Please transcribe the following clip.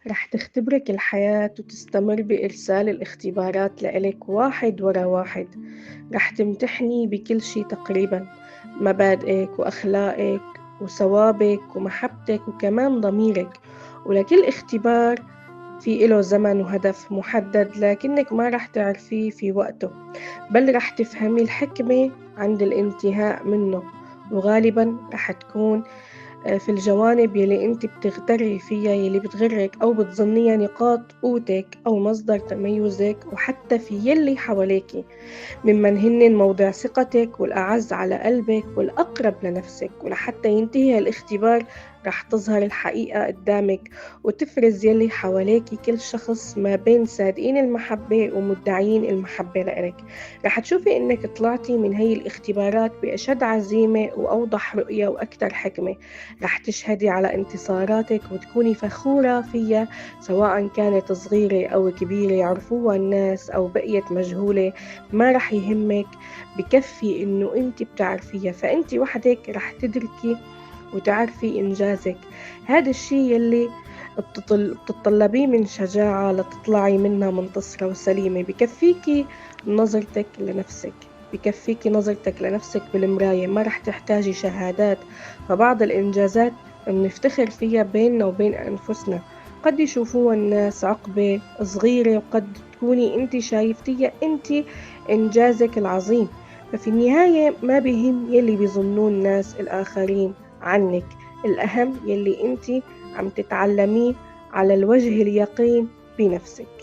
رح تختبرك الحياة وتستمر بإرسال الاختبارات لإلك واحد ورا واحد. رح تمتحني بكل شي تقريبا، مبادئك وأخلاقك وثوابك ومحبتك وكمان ضميرك. ولكل اختبار في إله زمن وهدف محدد، لكنك ما رح تعرفيه في وقته، بل رح تفهمي الحكمة عند الانتهاء منه. وغالبا رح تكون في الجوانب يلي أنتِ بتغتري فيها، يلي بتغرِّك أو بتظنيها نقاط قوتِك أو مصدر تميُّزِك، وحتى في يلّي حواليكِ، ممن هنّن موضع ثقتِك والأعز على قلبِك والأقرب لنفسِك. ولحتى ينتهي الاختبار رح تظهر الحقيقة قدّامِك وتفرز يلّي حواليكِ، كل شخص ما بين صادقين المحبة ومدعيين المحبة لإلِك. رح تشوفي إنِّك طلعتِ من هي الاختبارات بأشد عزيمة وأوضح رؤية وأكتر حكمة. رح تشهدي على انتصاراتِك وتكوني فخورة فيها، سواء كانت صغيرة أو كبيرة، يعرفوها الناس أو بقيت مجهولة، ما رح يهمِّك، بكفّي إنه أنتِ بتعرفيها، فأنتِ وحدِك رح تدركي وتعرفي إنجازِك. هذا الشي يلّي بتطلبيه من شجاعة لتطلعي منها منتصرة وسليمة. بكفّيكِ نظرتِك لنفسِك بالمراية، ما رح تحتاجي شهادات. فبعض الإنجازات منفتخر فيها بيننا وبين أنفسنا، قد يشوفوها الناس عقبة صغيرة، وقد تكوني أنتِ شايفتيها أنتِ إنجازِك العظيم. ففي النهاية ما بيهم يلي بيظنوه الناس الآخرين عنِّك، الأهم يلي أنتِ عم تتعلميه على الوجه اليقين بنفسِك.